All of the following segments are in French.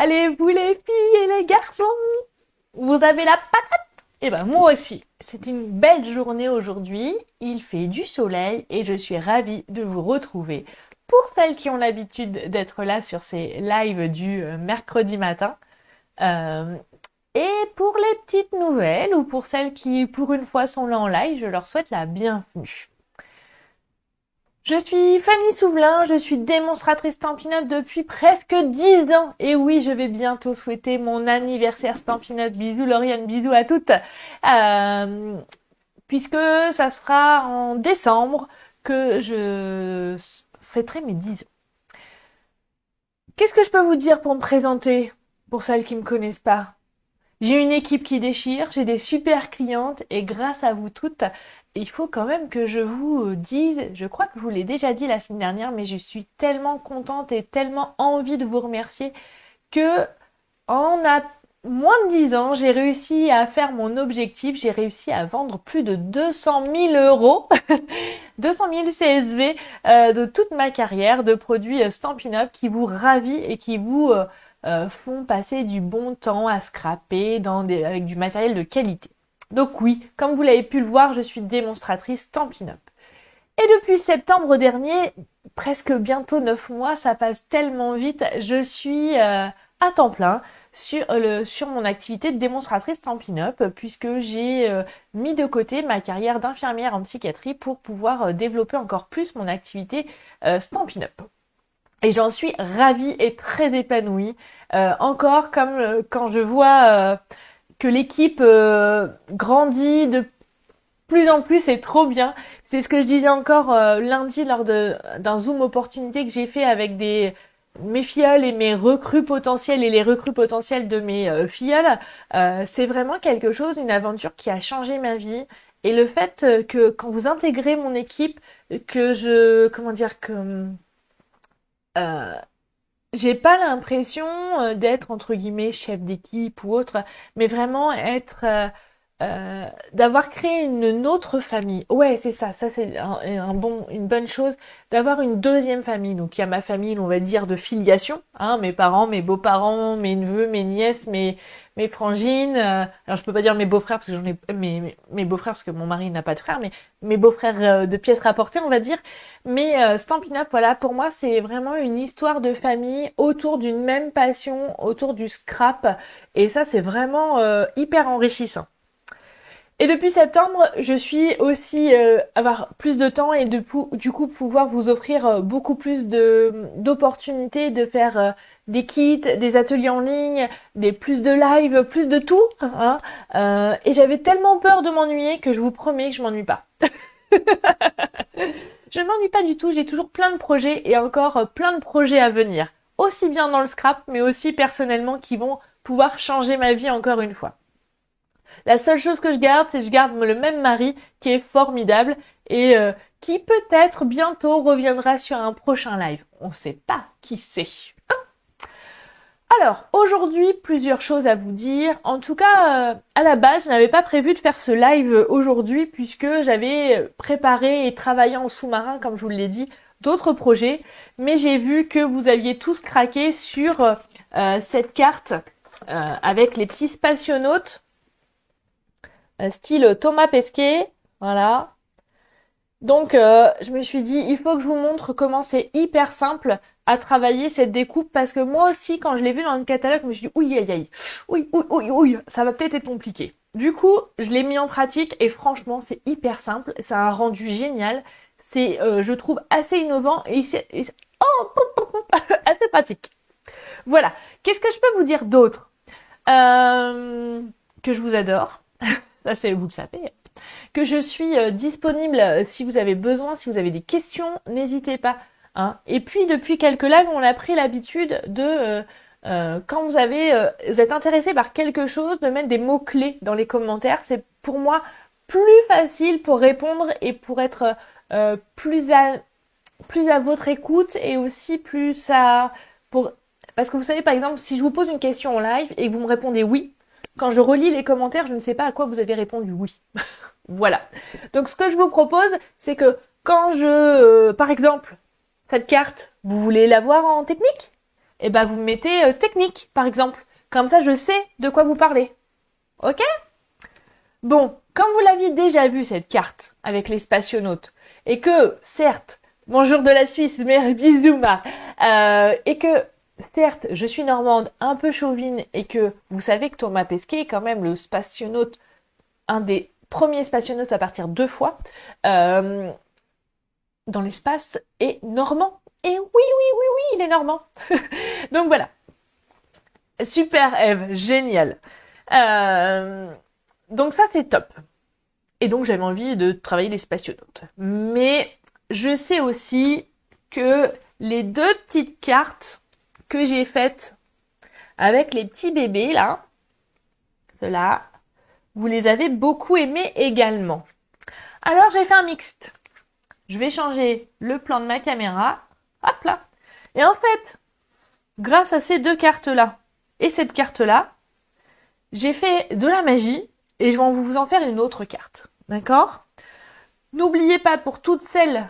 Allez-vous les filles et les garçons? Vous avez la patate? Eh ben moi aussi. C'est une belle journée aujourd'hui, il fait du soleil et je suis ravie de vous retrouver. Pour celles qui ont l'habitude d'être là sur ces lives du mercredi matin, euh, et pour les petites nouvelles ou pour celles qui pour une fois sont là en live, je leur souhaite la bienvenue. Je suis Fanny Souvelin, je suis démonstratrice Stampin' Up depuis presque 10 ans. Et oui, je vais bientôt souhaiter mon anniversaire Stampin' Up. Bisous Lauriane, bisous à toutes. Euh, Puisque ça sera en décembre que je fêterai mes 10 ans. Qu'est-ce que je peux vous dire pour me présenter, pour celles qui ne me connaissent pas? J'ai une équipe qui déchire, j'ai des super clientes et grâce à vous toutes, il faut quand même que je vous dise, je crois que je vous l'ai déjà dit la semaine dernière, mais je suis tellement contente et tellement envie de vous remercier que en moins de 10 ans, j'ai réussi à faire mon objectif, j'ai réussi à vendre plus de 200 000 euros, 200 000 CSV de toute ma carrière de produits Stampin' Up qui vous ravit et qui vous font passer du bon temps à scraper avec du matériel de qualité. Donc oui, comme vous l'avez pu le voir, je suis démonstratrice Stampin' Up. Et depuis septembre dernier, presque bientôt 9 mois, ça passe tellement vite, je suis à temps plein sur mon activité de démonstratrice Stampin' Up, puisque j'ai mis de côté ma carrière d'infirmière en psychiatrie pour pouvoir développer encore plus mon activité Stampin' Up. Et j'en suis ravie et très épanouie. Encore comme quand je vois que l'équipe grandit de plus en plus, c'est trop bien. C'est ce que je disais encore lundi lors d'un Zoom opportunité que j'ai fait avec mes filleuls et mes recrues potentielles et les recrues potentielles de mes filleuls. C'est vraiment quelque chose, une aventure qui a changé ma vie. Et le fait que quand vous intégrez mon équipe, comment dire, que euh, j'ai pas l'impression d'être entre guillemets chef d'équipe ou autre, mais vraiment être d'avoir créé une autre famille. Ouais, c'est ça. Ça c'est une bonne chose d'avoir une deuxième famille. Donc il y a ma famille, on va dire de filiation, hein, mes parents, mes beaux-parents, mes neveux, mes nièces, mes frangines. Alors je peux pas dire mes beaux-frères parce que j'en ai mes beaux-frères parce que mon mari n'a pas de frères, mais mes beaux-frères de pièces rapportées, on va dire. Mais Stampin' Up, voilà, pour moi, c'est vraiment une histoire de famille autour d'une même passion, autour du scrap. Et ça, c'est vraiment hyper enrichissant. Et depuis septembre, je suis aussi avoir plus de temps et du coup pouvoir vous offrir beaucoup plus d'opportunités de faire des kits, des ateliers en ligne, des plus de live, plus de tout. Hein. Et j'avais tellement peur de m'ennuyer que je vous promets que je m'ennuie pas. Je ne m'ennuie pas du tout, j'ai toujours plein de projets et encore plein de projets à venir. Aussi bien dans le scrap, mais aussi personnellement qui vont pouvoir changer ma vie encore une fois. La seule chose que je garde, c'est que je garde le même mari qui est formidable et qui peut-être bientôt reviendra sur un prochain live. On ne sait pas qui c'est. Alors, aujourd'hui, plusieurs choses à vous dire. En tout cas, à la base, je n'avais pas prévu de faire ce live aujourd'hui puisque j'avais préparé et travaillé en sous-marin, comme je vous l'ai dit, d'autres projets. Mais j'ai vu que vous aviez tous craqué sur cette carte avec les petits spationautes, style Thomas Pesquet. Voilà. Donc, je me suis dit, il faut que je vous montre comment c'est hyper simple à travailler cette découpe parce que moi aussi, quand je l'ai vu dans le catalogue, je me suis dit, ouïe, aïe, aïe, ouïe, ça va peut-être être compliqué. Du coup, je l'ai mis en pratique et franchement, c'est hyper simple. Ça a un rendu génial. C'est, je trouve, assez innovant assez pratique. Voilà. Qu'est-ce que je peux vous dire d'autre? Que je vous adore. Ça, c'est, vous le savez. Que je suis disponible si vous avez besoin, si vous avez des questions, n'hésitez pas. Hein. Et puis depuis quelques lives, on a pris l'habitude de quand vous êtes intéressé par quelque chose, de mettre des mots-clés dans les commentaires. C'est pour moi plus facile pour répondre et pour être plus à votre écoute et aussi plus à pour parce que vous savez par exemple si je vous pose une question en live et que vous me répondez oui, quand je relis les commentaires, je ne sais pas à quoi vous avez répondu oui. Voilà. Donc ce que je vous propose, c'est que quand par exemple, cette carte, vous voulez la voir en technique? et ben vous mettez technique, par exemple. Comme ça, je sais de quoi vous parlez. Ok? Bon, comme vous l'aviez déjà vu cette carte avec les spationautes, et que, certes, bonjour de la Suisse, mais bisous, et que, certes, je suis normande, un peu chauvine, et que vous savez que Thomas Pesquet est quand même le spationaute, un des premiers spationautes à partir 2 fois dans l'espace, est normand. Et oui, oui, oui, oui, il est normand. Donc voilà. Super, Eve, génial. Donc ça, c'est top. Et donc, j'avais envie de travailler les spationautes. Mais je sais aussi que les 2 petites cartes que j'ai faites avec les petits bébés, là, ceux-là, vous les avez beaucoup aimés également. Alors, j'ai fait un mixte. Je vais changer le plan de ma caméra. Hop là. Et en fait, grâce à ces 2 cartes-là et cette carte-là, j'ai fait de la magie et je vais vous en faire une autre carte. D'accord? N'oubliez pas pour toutes celles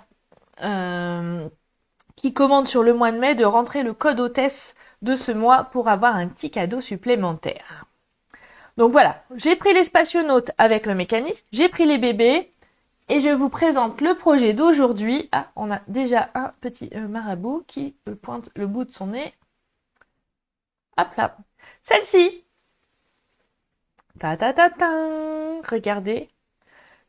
qui commandent sur le mois de mai de rentrer le code hôtesse de ce mois pour avoir un petit cadeau supplémentaire. Donc voilà, j'ai pris les spationautes avec le mécanisme, j'ai pris les bébés et je vous présente le projet d'aujourd'hui. Ah, on a déjà un petit marabout qui pointe le bout de son nez. Hop là. Celle-ci. Ta ta ta ta. Regardez.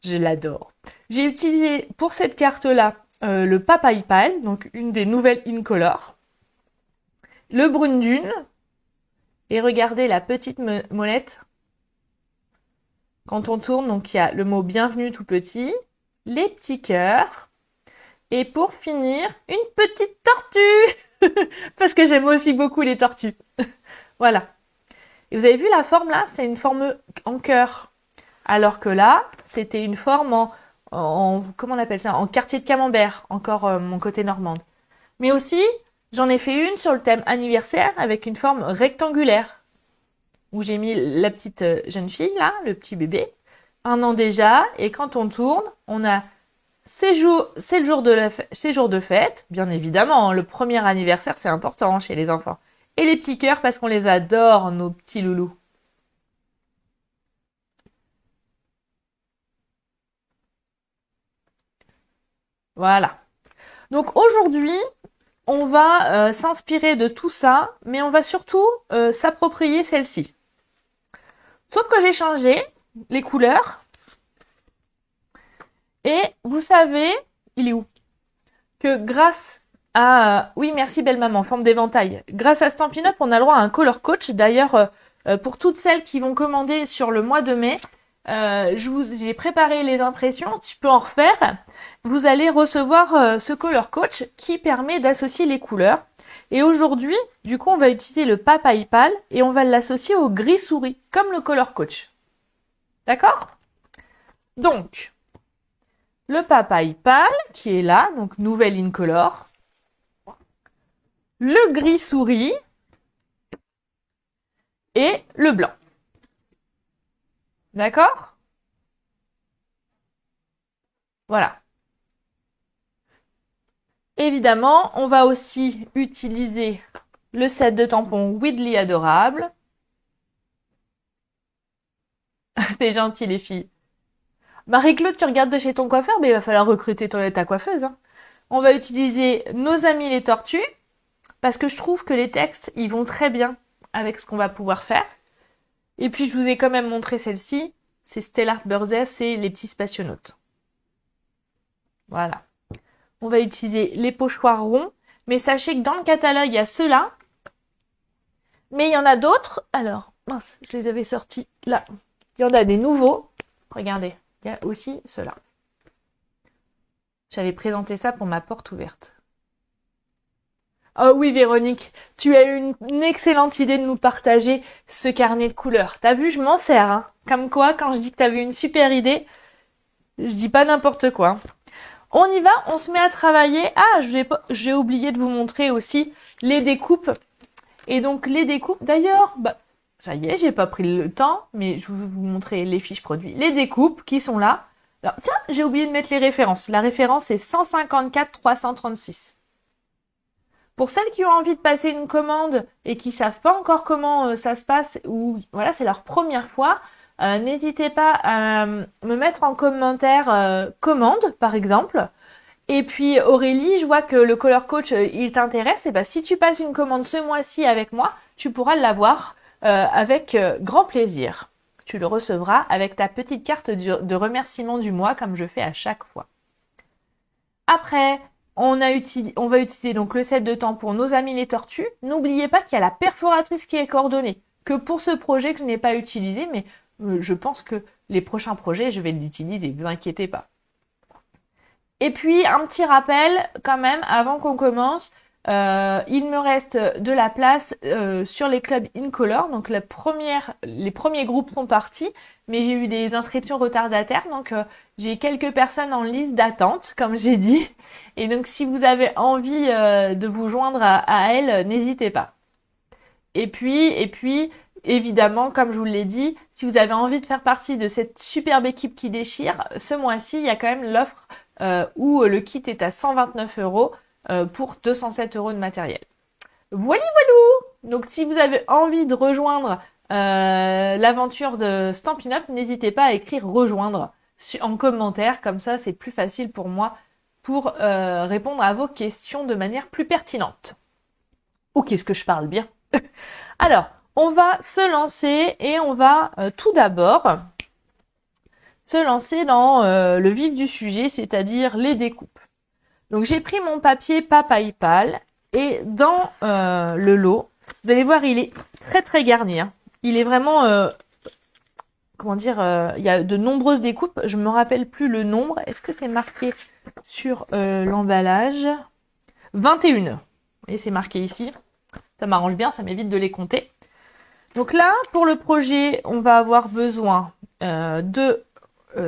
Je l'adore. J'ai utilisé pour cette carte-là le PapaIPAL, donc une des nouvelles Incolor. Le Brune Dune. Et regardez la petite molette. Quand on tourne, donc il y a le mot bienvenue tout petit, les petits cœurs. Et pour finir, une petite tortue. Parce que j'aime aussi beaucoup les tortues. Voilà. Et vous avez vu la forme là, c'est une forme en cœur. Alors que là, c'était une forme comment on appelle ça, en quartier de camembert, encore mon côté normande. Mais aussi, j'en ai fait une sur le thème anniversaire avec une forme rectangulaire, où j'ai mis la petite jeune fille là, le petit bébé, 1 an déjà, et quand on tourne, on a c'est le jour de fête, bien évidemment, hein, le premier anniversaire c'est important chez les enfants. Et les petits cœurs parce qu'on les adore, nos petits loulous. Voilà. Donc aujourd'hui, on va s'inspirer de tout ça, mais on va surtout s'approprier celle-ci. Sauf que j'ai changé les couleurs. Et vous savez, il est où? Que grâce à... Oui, merci belle maman, forme d'éventail. Grâce à Stampin' Up, on a le droit à un color coach. D'ailleurs, pour toutes celles qui vont commander sur le mois de mai, j'ai préparé les impressions, je peux en refaire. Vous allez recevoir ce color coach qui permet d'associer les couleurs. Et aujourd'hui, du coup, on va utiliser le PapaIPAL et on va l'associer au gris souris, comme le color coach. D'accord? Donc, le PapaIPAL qui est là, donc nouvelle Incolor. Le gris souris et le blanc. D'accord? Voilà. Évidemment, on va aussi utiliser le set de tampons Weedly adorable. C'est gentil les filles. Marie-Claude, tu regardes de chez ton coiffeur, mais il va falloir recruter ta coiffeuse. Hein. On va utiliser nos amis les tortues, parce que je trouve que les textes, ils vont très bien avec ce qu'on va pouvoir faire. Et puis, je vous ai quand même montré celle-ci. C'est Stellar Birthday, c'est les petits spationautes. Voilà. On va utiliser les pochoirs ronds. Mais sachez que dans le catalogue, il y a ceux-là. Mais il y en a d'autres. Alors, mince, je les avais sortis là. Il y en a des nouveaux. Regardez, il y a aussi ceux-là. J'avais présenté ça pour ma porte ouverte. Oh oui, Véronique, tu as eu une excellente idée de nous partager ce carnet de couleurs. T'as vu, je m'en sers. Hein. Comme quoi, quand je dis que t'as vu une super idée, je dis pas n'importe quoi. On y va, on se met à travailler. Ah, j'ai oublié de vous montrer aussi les découpes. Et donc les découpes, d'ailleurs, ça y est, j'ai pas pris le temps, mais je vais vous montrer les fiches produits. Les découpes qui sont là. Alors, tiens, j'ai oublié de mettre les références. La référence est 154 336. Pour celles qui ont envie de passer une commande et qui savent pas encore comment ça se passe, ou voilà, c'est leur première fois, n'hésitez pas à me mettre en commentaire commande, par exemple. Et puis Aurélie, je vois que le Color Coach, il t'intéresse. Et ben, si tu passes une commande ce mois-ci avec moi, tu pourras l'avoir avec grand plaisir. Tu le recevras avec ta petite carte de remerciement du mois, comme je fais à chaque fois. Après, on va utiliser donc le set de temps pour nos amis les tortues. N'oubliez pas qu'il y a la perforatrice qui est coordonnée, que pour ce projet que je n'ai pas utilisé, mais je pense que les prochains projets, je vais l'utiliser, ne vous inquiétez pas. Et puis, un petit rappel quand même, avant qu'on commence, il me reste de la place sur les clubs Incolor. Donc les premiers groupes sont partis, mais j'ai eu des inscriptions retardataires. Donc j'ai quelques personnes en liste d'attente, comme j'ai dit. Et donc si vous avez envie de vous joindre à elles, n'hésitez pas. Et puis, évidemment, comme je vous l'ai dit, si vous avez envie de faire partie de cette superbe équipe qui déchire, ce mois-ci, il y a quand même l'offre où le kit est à 129 € pour 207 € de matériel. Voilà, voilà. Donc si vous avez envie de rejoindre l'aventure de Stampin' Up, n'hésitez pas à écrire rejoindre en commentaire, comme ça c'est plus facile pour moi pour répondre à vos questions de manière plus pertinente. Oh, qu'est-ce que je parle bien. Alors, on va se lancer et on va tout d'abord se lancer dans le vif du sujet, c'est-à-dire les découpes. Donc j'ai pris mon papier PaPaYPal et dans le lot, vous allez voir, il est très très garni. Hein. Il est vraiment, comment dire, il y a de nombreuses découpes. Je me rappelle plus le nombre. Est-ce que c'est marqué sur l'emballage? 21. Et c'est marqué ici. Ça m'arrange bien, ça m'évite de les compter. Donc là, pour le projet, on va avoir besoin de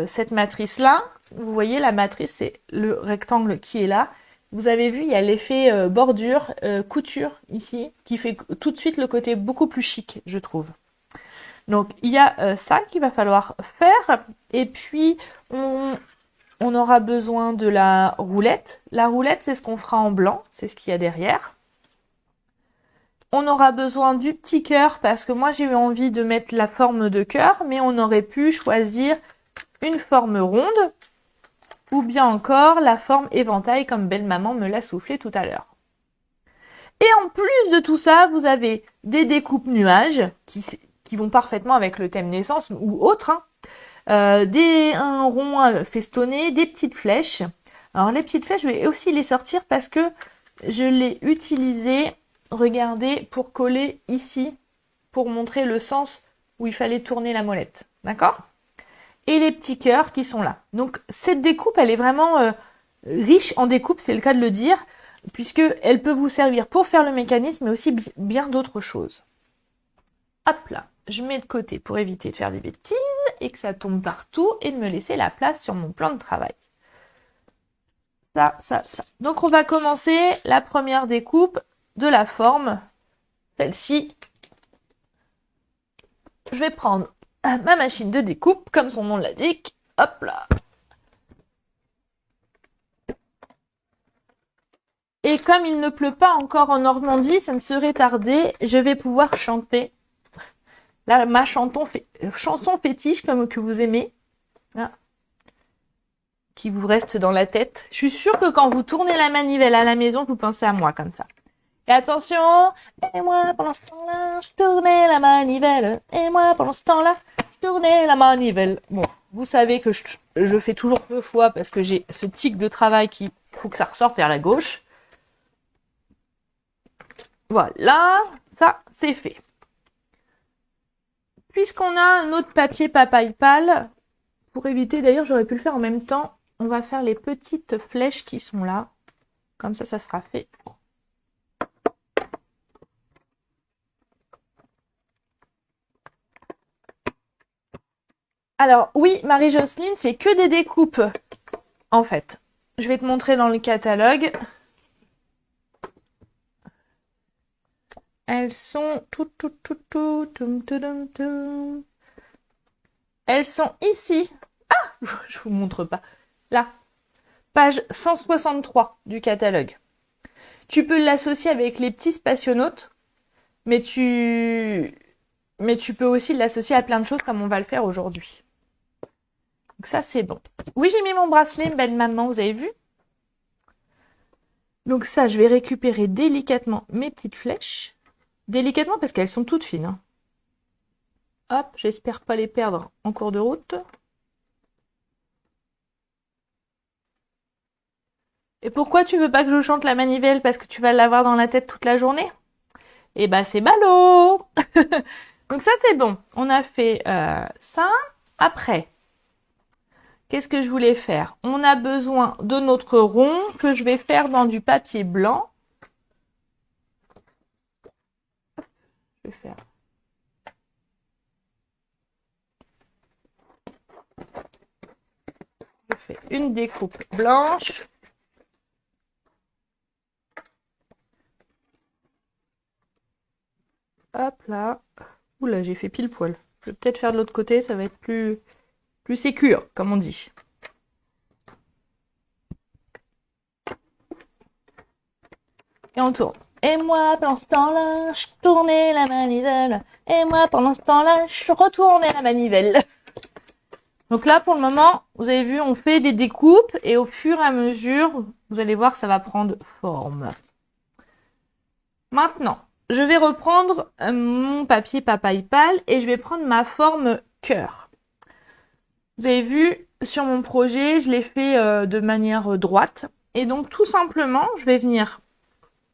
cette matrice-là. Vous voyez, la matrice, c'est le rectangle qui est là. Vous avez vu, il y a l'effet bordure, couture ici, qui fait tout de suite le côté beaucoup plus chic, je trouve. Donc, il y a ça qu'il va falloir faire. Et puis, on aura besoin de la roulette. La roulette, c'est ce qu'on fera en blanc. C'est ce qu'il y a derrière. On aura besoin du petit cœur parce que moi, j'ai eu envie de mettre la forme de cœur, mais on aurait pu choisir une forme ronde ou bien encore la forme éventail comme belle maman me l'a soufflé tout à l'heure. Et en plus de tout ça, vous avez des découpes nuages qui vont parfaitement avec le thème naissance ou autre. Hein. Un rond festonné, des petites flèches. Alors les petites flèches, je vais aussi les sortir parce que je l'ai utilisé, regardez, pour coller ici, pour montrer le sens où il fallait tourner la molette. D'accord ? Et les petits cœurs qui sont là. Donc cette découpe, elle est vraiment riche en découpe, c'est le cas de le dire, puisque elle peut vous servir pour faire le mécanisme, mais aussi bien d'autres choses. Hop là, je mets de côté pour éviter de faire des bêtises et que ça tombe partout et de me laisser la place sur mon plan de travail. Ça. Donc on va commencer la première découpe de la forme, celle-ci. Je vais prendre ma machine de découpe, comme son nom l'indique. Hop là. Et comme il ne pleut pas encore en Normandie, ça ne serait tardé, je vais pouvoir chanter. Là, ma chanson fétiche, comme que vous aimez. Là. Qui vous reste dans la tête. Je suis sûre que quand vous tournez la manivelle à la maison, vous pensez à moi comme ça. Et attention, et moi pendant ce temps-là, je tournais la manivelle. Et moi pendant ce temps-là, je tournais la manivelle. Bon, vous savez que je fais toujours 2 fois parce que j'ai ce tic de travail qui faut que ça ressorte vers la gauche. Voilà, ça c'est fait. Puisqu'on a un autre papier PaPaYPal, pour éviter, d'ailleurs j'aurais pu le faire en même temps, on va faire les petites flèches qui sont là. Comme ça sera fait. Alors oui, Marie-Jocelyne, c'est que des découpes, en fait. Je vais te montrer dans le catalogue. Elles sont elles sont ici. Ah, je vous montre pas. Là, page 163 du catalogue. Tu peux l'associer avec les petits spationautes, mais tu peux aussi l'associer à plein de choses comme on va le faire aujourd'hui. Donc ça, c'est bon. Oui, j'ai mis mon bracelet, belle maman, vous avez vu? Donc ça, je vais récupérer délicatement mes petites flèches. Délicatement parce qu'elles sont toutes fines. Hein. Hop, j'espère pas les perdre en cours de route. Et pourquoi tu veux pas que je chante la manivelle? Parce que tu vas l'avoir dans la tête toute la journée? Eh ben c'est ballot. Donc ça c'est bon. On a fait ça. Après, qu'est-ce que je voulais faire? On a besoin de notre rond que je vais faire dans du papier blanc. Je vais faire. Je fais une découpe blanche. Hop là. Oula, j'ai fait pile poil. Je vais peut-être faire de l'autre côté, ça va être plus sécure, comme on dit. Et on tourne. Et moi, pendant ce temps-là, je tournais la manivelle. Et moi, pendant ce temps-là, je retournais la manivelle. Donc là, pour le moment, vous avez vu, on fait des découpes. Et au fur et à mesure, vous allez voir, ça va prendre forme. Maintenant, je vais reprendre mon papier papaye pâle et je vais prendre ma forme cœur. Vous avez vu, sur mon projet, je l'ai fait de manière droite. Et donc, tout simplement, je vais venir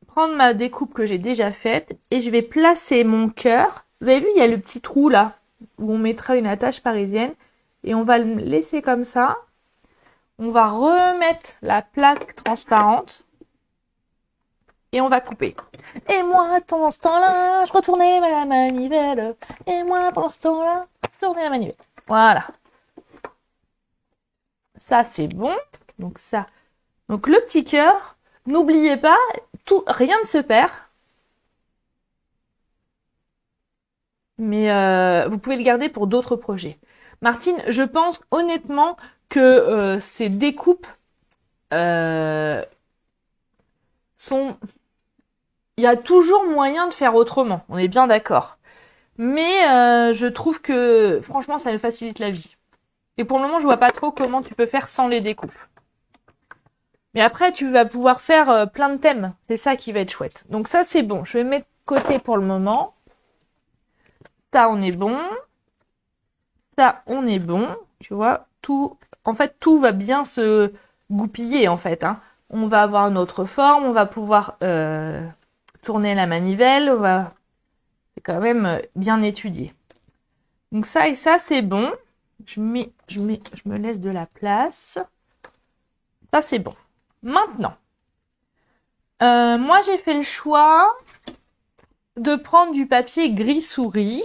prendre ma découpe que j'ai déjà faite et je vais placer mon cœur. Vous avez vu, il y a le petit trou là où on mettra une attache parisienne et on va le laisser comme ça. On va remettre la plaque transparente et on va couper. Et moi, pendant ce temps-là, je retournais la manivelle. Et moi, pendant ce temps-là, je tournais la manivelle. Voilà. Ça, c'est bon. Donc ça. Donc le petit cœur, n'oubliez pas, rien ne se perd. Mais vous pouvez le garder pour d'autres projets. Martine, je pense honnêtement que ces découpes sont... Il y a toujours moyen de faire autrement, on est bien d'accord. Mais je trouve que franchement, ça me facilite la vie. Et pour le moment, je vois pas trop comment tu peux faire sans les découpes. Mais après, tu vas pouvoir faire plein de thèmes. C'est ça qui va être chouette. Donc ça, c'est bon. Je vais mettre de côté pour le moment. Ça, on est bon. Ça, on est bon. Tu vois, en fait, tout va bien se goupiller, en fait. Hein. On va avoir notre forme. On va pouvoir tourner la manivelle. C'est quand même bien étudié. Donc ça et ça, c'est bon. Je me laisse de la place. Ça, c'est bon. Maintenant, moi, j'ai fait le choix de prendre du papier gris souris.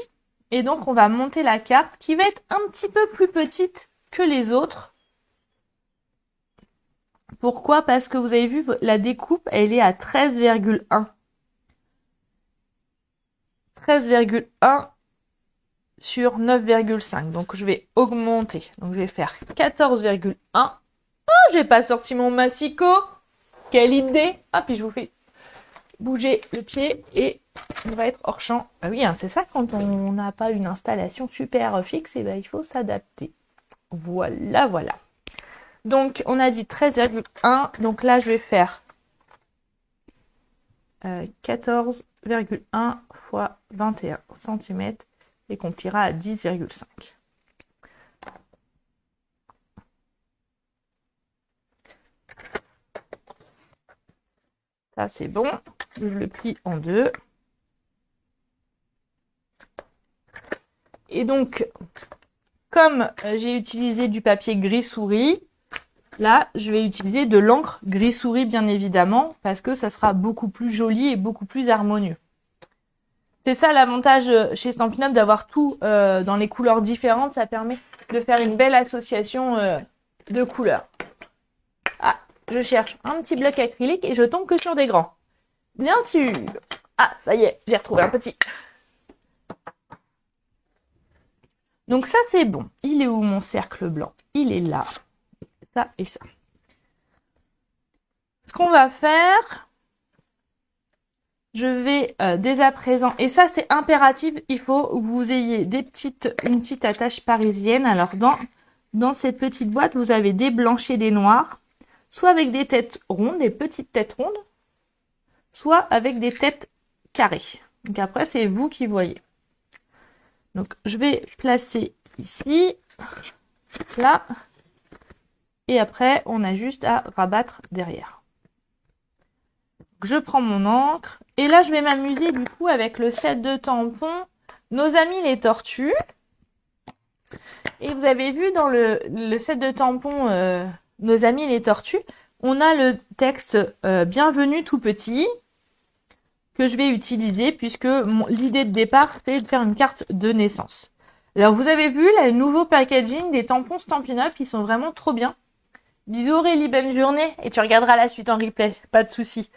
Et donc, on va monter la carte qui va être un petit peu plus petite que les autres. Pourquoi? Parce que vous avez vu, la découpe, elle est à 13,1. 13,1 sur 9,5. Donc, je vais augmenter. Donc, je vais faire 14,1. Oh, j'ai pas sorti mon massicot. Quelle idée! Ah, puis je vous fais bouger le pied et on va être hors champ. Ah oui, hein, c'est ça quand on n'a pas une installation super fixe, et ben, il faut s'adapter. Voilà, voilà. Donc, on a dit 13,1. Donc là, je vais faire 14,1 fois 21 cm et qu'on pliera à 10,5. Ça, c'est bon. Je le plie en deux. Et donc, comme j'ai utilisé du papier gris souris, là, je vais utiliser de l'encre gris souris, bien évidemment, parce que ça sera beaucoup plus joli et beaucoup plus harmonieux. C'est ça l'avantage chez Stampin' Up d'avoir tout dans les couleurs différentes. Ça permet de faire une belle association de couleurs. Ah, je cherche un petit bloc acrylique et je tombe que sur des grands. Bien sûr. Ah, ça y est, j'ai retrouvé un petit. Donc ça, c'est bon. Il est où mon cercle blanc? Il est là. Ça et ça. Ce qu'on va faire, je vais dès à présent, et ça c'est impératif, il faut que vous ayez une petite attache parisienne. Alors dans cette petite boîte, vous avez des blancs et des noirs, soit avec des têtes rondes, des petites têtes rondes, soit avec des têtes carrées. Donc après, c'est vous qui voyez. Donc je vais placer ici, là, et après on a juste à rabattre derrière. Je prends mon encre, et là je vais m'amuser du coup avec le set de tampons Nos amis les tortues. Et vous avez vu dans le set de tampons Nos amis les tortues, on a le texte Bienvenue tout petit, que je vais utiliser puisque l'idée de départ c'est de faire une carte de naissance. Alors vous avez vu le nouveau packaging des tampons Stampin' Up, ils sont vraiment trop bien. Bisous Aurélie, bonne journée, et tu regarderas la suite en replay, pas de souci.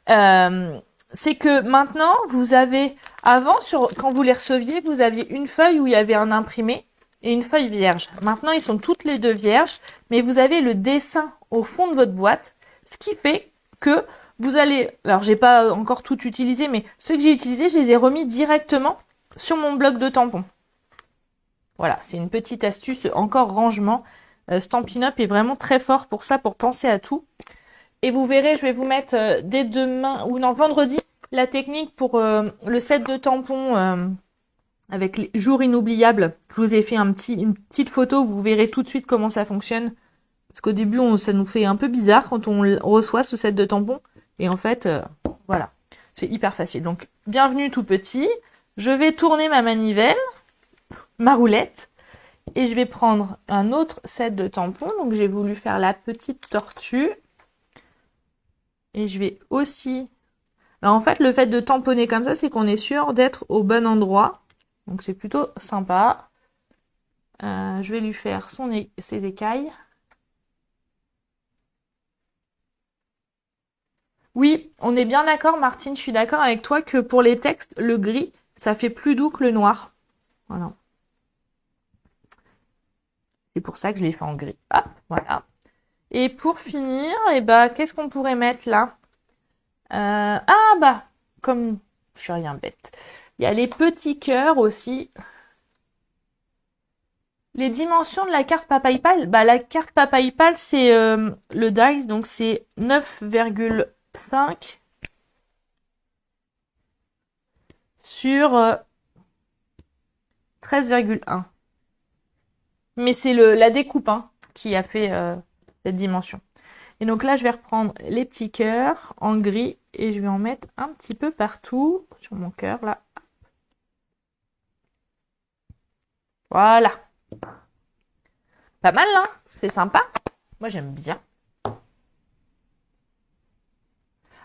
C'est que maintenant vous avez, avant quand vous les receviez, vous aviez une feuille où il y avait un imprimé et une feuille vierge. Maintenant ils sont toutes les deux vierges, mais vous avez le dessin au fond de votre boîte, ce qui fait que vous allez, alors j'ai pas encore tout utilisé, mais ceux que j'ai utilisés, je les ai remis directement sur mon bloc de tampons. Voilà, c'est une petite astuce, encore rangement. Stampin' Up est vraiment très fort pour ça, pour penser à tout. Et vous verrez, je vais vous mettre dès demain, ou non, vendredi, la technique pour le set de tampons avec les jours inoubliables. Je vous ai fait une petite photo, vous verrez tout de suite comment ça fonctionne. Parce qu'au début, ça nous fait un peu bizarre quand on reçoit ce set de tampons. Et en fait, voilà, c'est hyper facile. Donc, bienvenue tout petit. Je vais tourner ma manivelle, ma roulette, et je vais prendre un autre set de tampons. Donc, j'ai voulu faire la petite tortue. Et je vais aussi... Alors, en fait, le fait de tamponner comme ça, c'est qu'on est sûr d'être au bon endroit. Donc, c'est plutôt sympa. Je vais lui faire ses écailles. Oui, on est bien d'accord, Martine, je suis d'accord avec toi que pour les textes, le gris, ça fait plus doux que le noir. Voilà. C'est pour ça que je l'ai fait en gris. Ah, voilà. Et pour finir, qu'est-ce qu'on pourrait mettre là? Comme je suis rien bête. Il y a les petits cœurs aussi. Les dimensions de la carte PayPal, la carte PayPal, c'est le dice, donc c'est 9,5 sur 13,1. Mais c'est la découpe qui a fait cette dimension. Et donc là, je vais reprendre les petits cœurs en gris et je vais en mettre un petit peu partout sur mon cœur, là. Voilà. Pas mal, hein? C'est sympa. Moi, j'aime bien.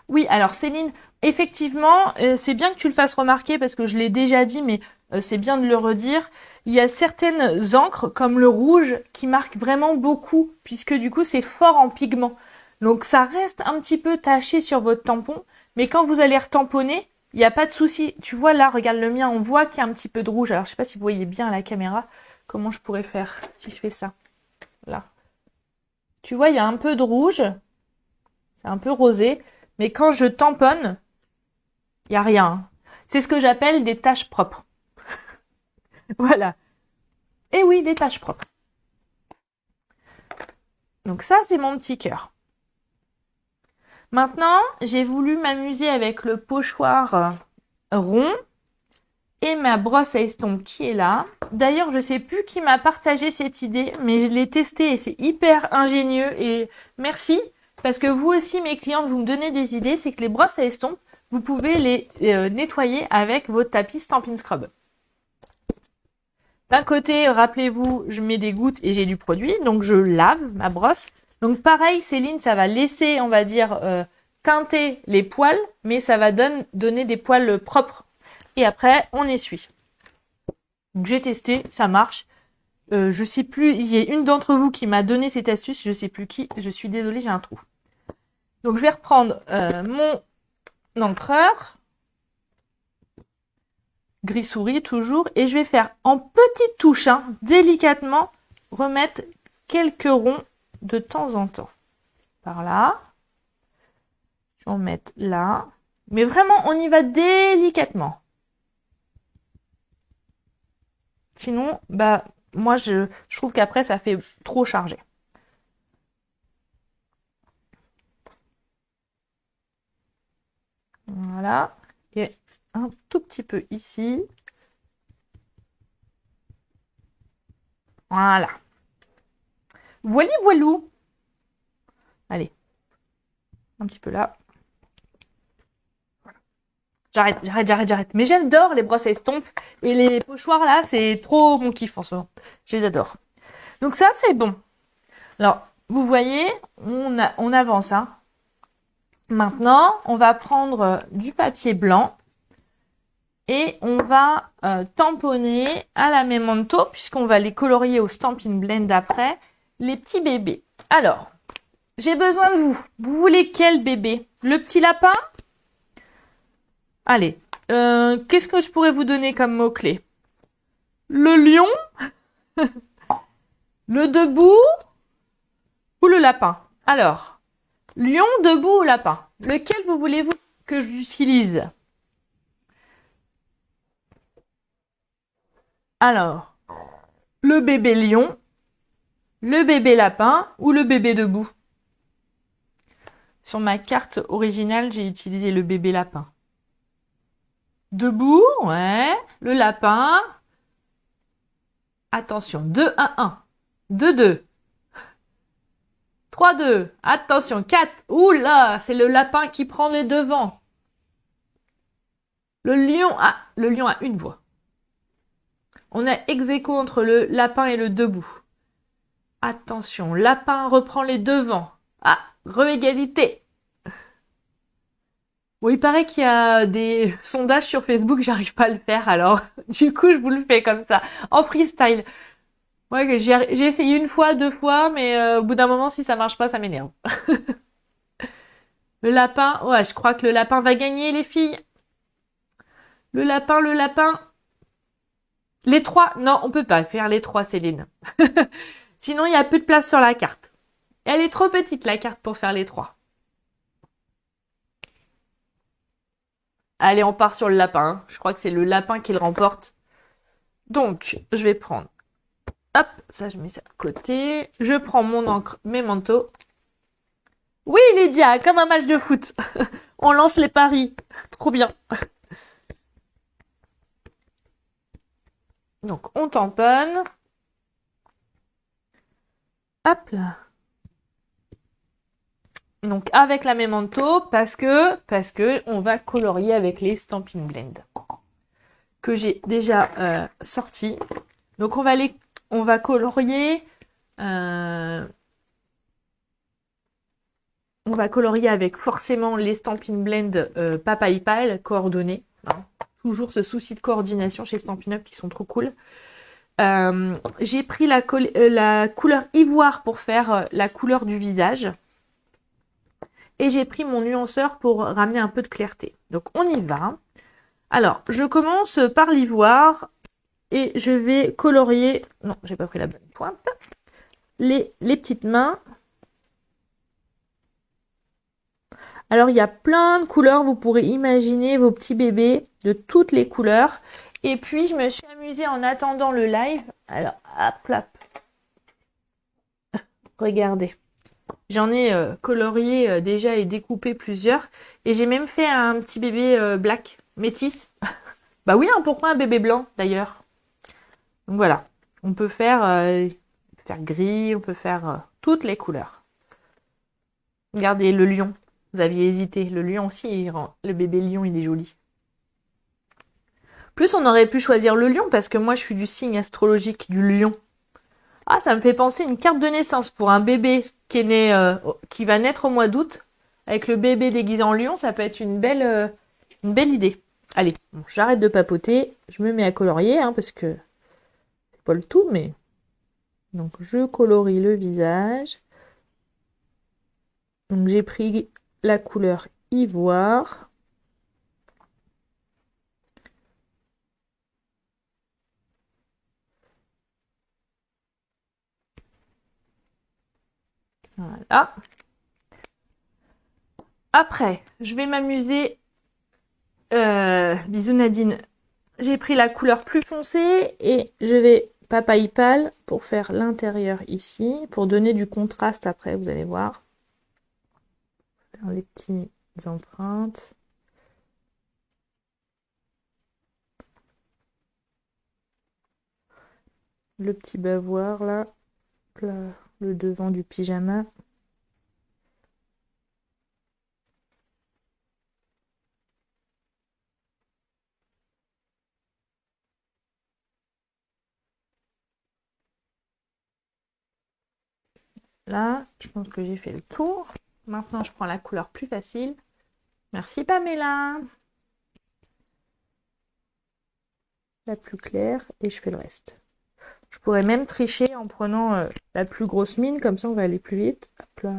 Oui, alors Céline, effectivement, c'est bien que tu le fasses remarquer parce que je l'ai déjà dit, mais c'est bien de le redire. Il y a certaines encres, comme le rouge, qui marquent vraiment beaucoup, puisque du coup, c'est fort en pigment. Donc ça reste un petit peu taché sur votre tampon, mais quand vous allez retamponner, il n'y a pas de souci. Tu vois là, regarde le mien, on voit qu'il y a un petit peu de rouge. Alors je sais pas si vous voyez bien à la caméra, comment je pourrais faire si je fais ça. Là. Tu vois, il y a un peu de rouge, c'est un peu rosé, mais quand je tamponne, il n'y a rien. C'est ce que j'appelle des taches propres. Voilà. Et oui, des taches propres. Donc ça, c'est mon petit cœur. Maintenant, j'ai voulu m'amuser avec le pochoir rond et ma brosse à estompe qui est là. D'ailleurs, je sais plus qui m'a partagé cette idée, mais je l'ai testée et c'est hyper ingénieux. Et merci, parce que vous aussi, mes clientes, vous me donnez des idées. C'est que les brosses à estompe, vous pouvez les nettoyer avec votre tapis Stampin' Scrub. D'un côté, rappelez-vous, je mets des gouttes et j'ai du produit, donc je lave ma brosse. Donc pareil, Céline, ça va laisser, on va dire, teinter les poils, mais ça va donner des poils propres. Et après, on essuie. Donc j'ai testé, ça marche. Je sais plus, il y a une d'entre vous qui m'a donné cette astuce, je sais plus qui, je suis désolée, j'ai un trou. Donc je vais reprendre mon encreur, gris souris toujours, et je vais faire en petites touches, délicatement, remettre quelques ronds de temps en temps. Par là. Je vais en mettre là. Mais vraiment, on y va délicatement. Sinon, bah, moi, je trouve qu'après, ça fait trop chargé. Voilà. Et un tout petit peu ici. Voilà. Voili voilou. Allez, un petit peu là. J'arrête. Mais j'adore les brosses à estompe. Et les pochoirs là, c'est trop mon kiff en ce moment. Je les adore. Donc ça, c'est bon. Alors, vous voyez, on avance. Hein. Maintenant, on va prendre du papier blanc. Et on va tamponner à la Memento, puisqu'on va les colorier au Stampin' Blend après, les petits bébés. Alors, j'ai besoin de vous. Vous voulez quel bébé? Le petit lapin? Allez, qu'est-ce que je pourrais vous donner comme mot-clé? Le lion? Le debout? Ou le lapin? Alors, lion, debout ou lapin? Lequel vous voulez-vous que j'utilise? Alors, le bébé lion, le bébé lapin ou le bébé debout? Sur ma carte originale, j'ai utilisé le bébé lapin. Debout, ouais. Le lapin. Attention, 2-1-1. 2-2. 3-2. Attention, 4. Oula, c'est le lapin qui prend les devants. Le lion a une voix. On a ex aequo entre le lapin et le debout. Attention, lapin reprend les devants. Ah, re-égalité. Bon, il paraît qu'il y a des sondages sur Facebook, j'arrive pas à le faire, alors du coup, je vous le fais comme ça, en freestyle. Ouais, j'ai essayé une fois, deux fois, mais au bout d'un moment, si ça marche pas, ça m'énerve. Le lapin, ouais, je crois que le lapin va gagner, les filles. Le lapin, le lapin. Les trois, non, on peut pas faire les trois, Céline. Sinon, il y a peu de place sur la carte. Elle est trop petite, la carte, pour faire les trois. Allez, on part sur le lapin. Je crois que c'est le lapin qui le remporte. Donc, je vais prendre. Hop, ça, je mets ça de côté. Je prends mon encre, mes manteaux. Oui, Lydia, comme un match de foot. On lance les paris. Trop bien. Donc, on tamponne. Hop là. Donc, avec la Memento, parce que on va colorier avec les Stampin' Blend que j'ai déjà sorti. Donc, on va colorier. On va colorier avec forcément les Stampin' Blend Papaye Pile coordonnées. Hein. Toujours ce souci de coordination chez Stampin' Up qui sont trop cool. J'ai pris la couleur ivoire pour faire la couleur du visage. Et j'ai pris mon nuanceur pour ramener un peu de clarté. Donc on y va. Alors, je commence par l'ivoire et je vais colorier... Non, j'ai pas pris la bonne pointe. Les petites mains. Alors, il y a plein de couleurs. Vous pourrez imaginer vos petits bébés de toutes les couleurs. Et puis, je me suis amusée en attendant le live. Alors, hop là. Regardez. J'en ai colorié déjà et découpé plusieurs. Et j'ai même fait un petit bébé black, métis. Bah oui, hein, pourquoi un bébé blanc d'ailleurs? Donc voilà. On peut faire gris, on peut faire toutes les couleurs. Regardez le lion. Vous aviez hésité. Le lion aussi, le bébé lion, il est joli. Plus, on aurait pu choisir le lion parce que moi, je suis du signe astrologique du lion. Ah, ça me fait penser une carte de naissance pour un bébé qui est né, qui va naître au mois d'août. Avec le bébé déguisé en lion, ça peut être une belle idée. Allez, bon, j'arrête de papoter. Je me mets à colorier hein, parce que c'est pas le tout, mais donc je colorie le visage. Donc j'ai pris la couleur ivoire. Voilà. Après, je vais m'amuser Bisous Nadine. J'ai pris la couleur plus foncée et je vais papaye pâle pour faire l'intérieur ici, pour donner du contraste après, vous allez voir. Faire les petites empreintes. Le petit bavoir là, le devant du pyjama. Là, je pense que j'ai fait le tour. Maintenant, je prends la couleur plus facile. Merci Pamela. La plus claire et je fais le reste. Je pourrais même tricher en prenant la plus grosse mine, comme ça on va aller plus vite. Hop là.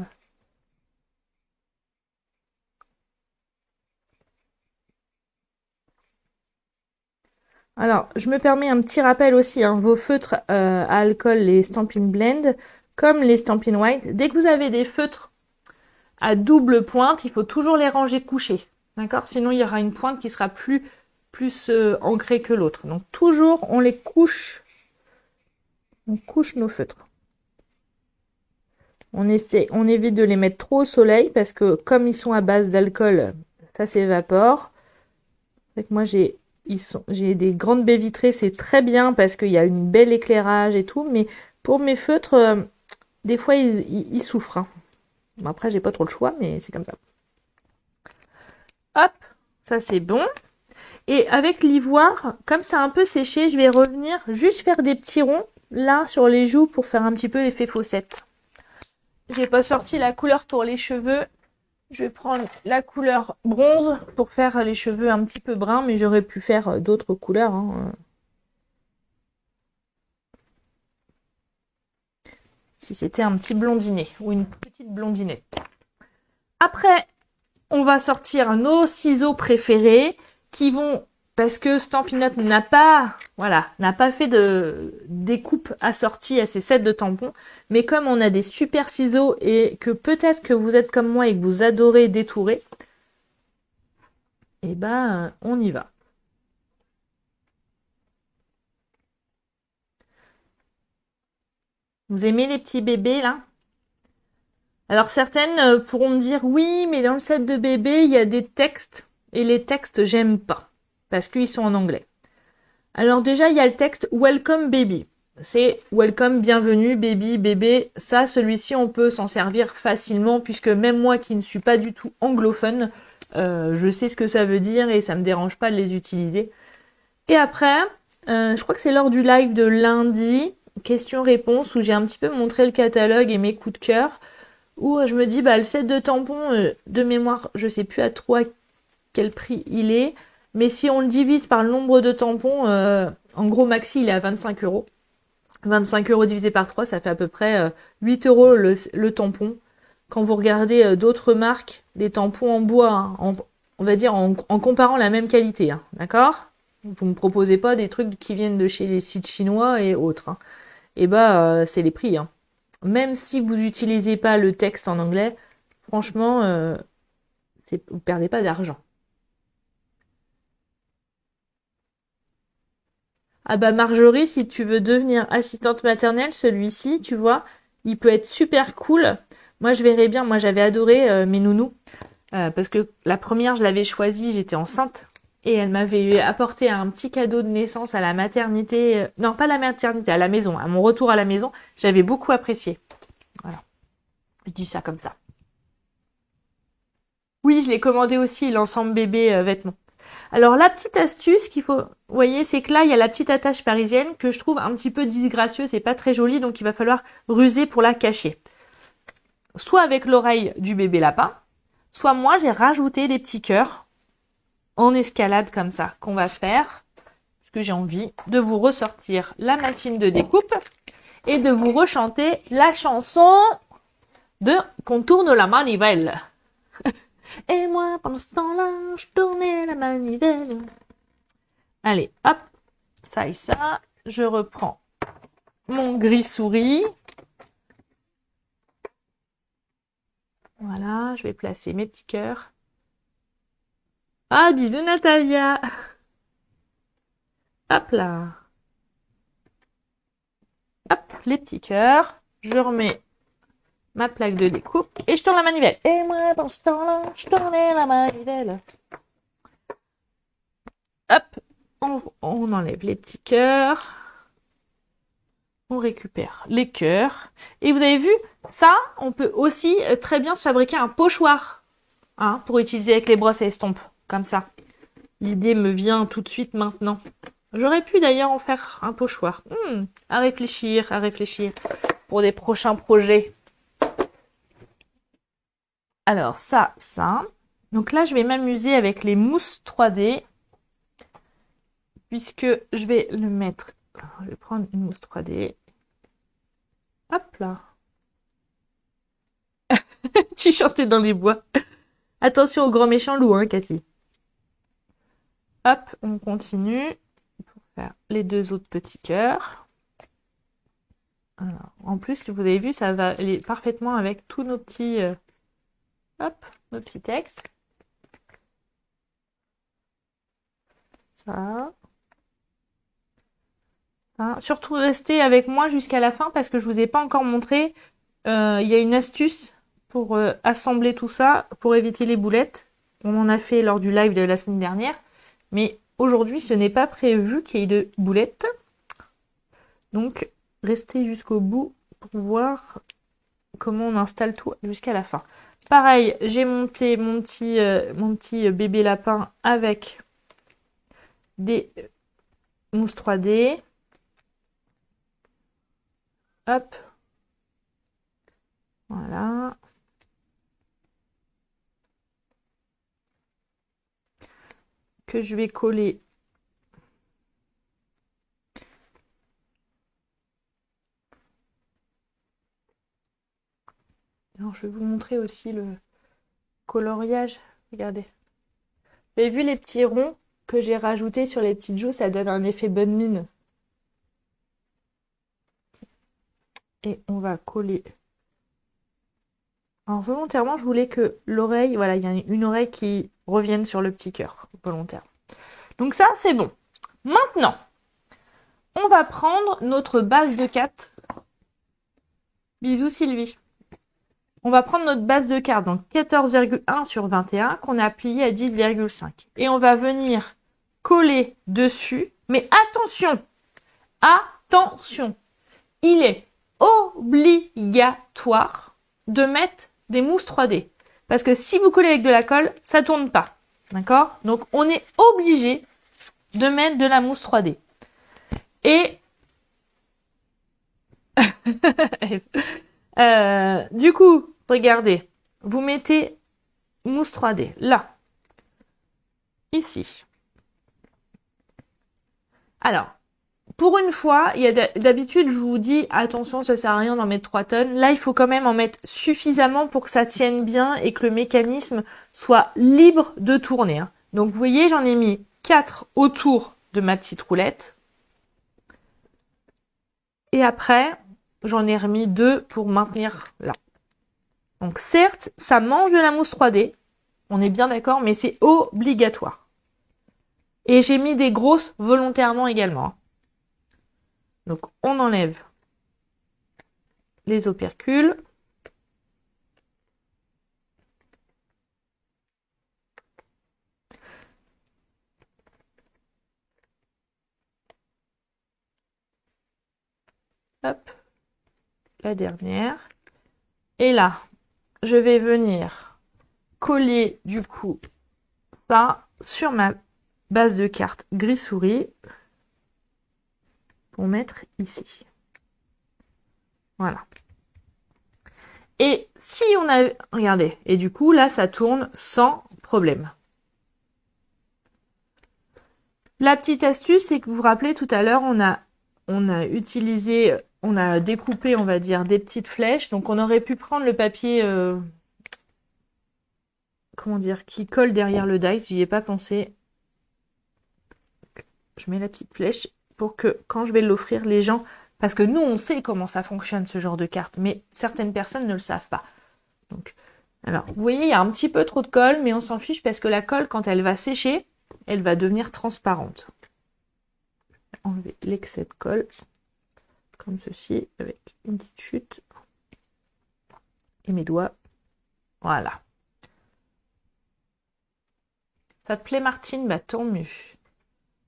Alors, je me permets un petit rappel aussi, hein, vos feutres à alcool, les Stampin' Blend, comme les Stampin' White, dès que vous avez des feutres à double pointe, il faut toujours les ranger couchés. D'accord? Sinon, il y aura une pointe qui sera plus ancrée que l'autre. Donc, toujours, on les couche. On couche nos feutres. On évite de les mettre trop au soleil parce que comme ils sont à base d'alcool, ça s'évapore. Moi, j'ai des grandes baies vitrées, c'est très bien parce qu'il y a une belle éclairage et tout, mais pour mes feutres, des fois, ils souffrent. Hein. Bon, après, j'ai pas trop le choix, mais c'est comme ça. Hop, ça c'est bon. Et avec l'ivoire, comme ça a un peu séché, je vais revenir juste faire des petits ronds là sur les joues pour faire un petit peu l'effet faussette. J'ai pas sorti la couleur pour les cheveux. Je vais prendre la couleur bronze pour faire les cheveux un petit peu bruns, mais j'aurais pu faire d'autres couleurs. Hein. Si c'était un petit blondinet ou une petite blondinette. Après, on va sortir nos ciseaux préférés qui vont, parce que Stampin' Up n'a pas fait de découpe assortie à ces sets de tampons, mais comme on a des super ciseaux et que peut-être que vous êtes comme moi et que vous adorez détourer, et ben on y va. Vous aimez les petits bébés là? Alors certaines pourront me dire oui, mais dans le set de bébé, il y a des textes et les textes j'aime pas parce qu'ils sont en anglais. Alors déjà, il y a le texte Welcome Baby. C'est Welcome, bienvenue, baby, bébé. Ça, celui-ci, on peut s'en servir facilement puisque même moi qui ne suis pas du tout anglophone, je sais ce que ça veut dire et ça me dérange pas de les utiliser. Et après, je crois que c'est lors du live de lundi, question-réponse, où j'ai un petit peu montré le catalogue et mes coups de cœur, où je me dis, bah le set de tampons, de mémoire, je sais plus à trop à quel prix il est, mais si on le divise par le nombre de tampons, en gros maxi il est à 25 euros. 25 euros divisé par 3, ça fait à peu près 8 euros le tampon. Quand vous regardez d'autres marques, des tampons en bois, hein, on va dire en comparant la même qualité, hein, d'accord? Vous me proposez pas des trucs qui viennent de chez les sites chinois et autres. Hein. Et bah c'est les prix. Hein. Même si vous n'utilisez pas le texte en anglais, franchement, vous perdez pas d'argent. Ah bah Marjorie, si tu veux devenir assistante maternelle, celui-ci, tu vois, il peut être super cool. Moi, je verrais bien, moi j'avais adoré mes nounous, parce que la première, je l'avais choisie, j'étais enceinte, et elle m'avait apporté un petit cadeau de naissance à la maternité, non pas la maternité, à la maison, à mon retour à la maison, j'avais beaucoup apprécié. Voilà, je dis ça comme ça. Oui, je l'ai commandé aussi, l'ensemble bébé vêtements. Alors la petite astuce qu'il faut, vous voyez, c'est que là il y a la petite attache parisienne que je trouve un petit peu disgracieuse et pas très jolie, donc il va falloir ruser pour la cacher. Soit avec l'oreille du bébé lapin, soit moi j'ai rajouté des petits cœurs en escalade comme ça qu'on va faire, parce que j'ai envie de vous ressortir la machine de découpe et de vous rechanter la chanson de Qu'on tourne la manivelle. Et moi, pendant ce temps-là, je tournais la manivelle. Allez, hop, ça et ça. Je reprends mon gris souris. Voilà, je vais placer mes petits cœurs. Ah, bisous Natalia. Hop là. Hop, les petits cœurs. Je remets ma plaque de découpe et je tourne la manivelle. Et moi, dans ce temps-là, je tournais la manivelle. Hop, on enlève les petits cœurs. On récupère les cœurs. Et vous avez vu, ça, on peut aussi très bien se fabriquer un pochoir, hein, pour utiliser avec les brosses à estompe, comme ça. L'idée me vient tout de suite maintenant. J'aurais pu d'ailleurs en faire un pochoir. À réfléchir pour des prochains projets. Alors ça. Donc là, je vais m'amuser avec les mousses 3D. Puisque je vais le mettre... Je vais prendre une mousse 3D. Hop là. Tu chantais dans les bois. Attention au grand méchant loup, hein, Cathy. Hop, on continue pour faire les deux autres petits cœurs. Alors, en plus, vous avez vu, ça va aller parfaitement avec tous nos petits... hop, nos petits textes. Ça. Surtout restez avec moi jusqu'à la fin parce que je vous ai pas encore montré. Il y a une astuce pour assembler tout ça, pour éviter les boulettes. On en a fait lors du live de la semaine dernière. Mais aujourd'hui, ce n'est pas prévu qu'il y ait de boulettes. Donc, restez jusqu'au bout pour voir comment on installe tout jusqu'à la fin. Pareil, j'ai monté mon petit bébé lapin avec des mousses 3D. Hop. Voilà. Que je vais coller. Alors, je vais vous montrer aussi le coloriage. Regardez. Vous avez vu les petits ronds que j'ai rajoutés sur les petites joues? Ça donne un effet bonne mine. Et on va coller. Alors, volontairement, je voulais que l'oreille, voilà, il y a une oreille qui revienne sur le petit cœur. Volontaire. Donc ça, c'est bon. Maintenant, on va prendre notre base de 4. Bisous Sylvie. On va prendre notre base de cartes, donc 14,1 sur 21, qu'on a plié à 10,5. Et on va venir coller dessus. Mais attention, il est obligatoire de mettre des mousses 3D. Parce que si vous collez avec de la colle, ça tourne pas. D'accord? Donc on est obligé de mettre de la mousse 3D. Et du coup, regardez, vous mettez mousse 3D là, ici. Alors, pour une fois, il y a d'habitude, je vous dis, attention, ça sert à rien d'en mettre 3 tonnes. Là, il faut quand même en mettre suffisamment pour que ça tienne bien et que le mécanisme soit libre de tourner, hein. Donc, vous voyez, j'en ai mis 4 autour de ma petite roulette. Et après, j'en ai remis 2 pour maintenir là. Donc certes, ça mange de la mousse 3D, on est bien d'accord, mais c'est obligatoire. Et j'ai mis des grosses volontairement également. Donc on enlève les opercules. Hop, la dernière. Et là, je vais venir coller du coup ça sur ma base de carte gris souris pour mettre ici. Voilà. Et si on a... Regardez, et du coup là ça tourne sans problème. La petite astuce, c'est que vous vous rappelez tout à l'heure, on a découpé, on va dire, des petites flèches. Donc on aurait pu prendre le papier, comment dire, qui colle derrière le dice. J'y ai pas pensé. Je mets la petite flèche pour que quand je vais l'offrir, les gens... Parce que nous, on sait comment ça fonctionne, ce genre de carte. Mais certaines personnes ne le savent pas. Donc Alors, vous voyez, il y a un petit peu trop de colle, mais on s'en fiche parce que la colle, quand elle va sécher, elle va devenir transparente. Enlever l'excès de colle, comme ceci, avec une petite chute. Et mes doigts. Voilà. Ça te plaît, Martine? Bah, tant mieux.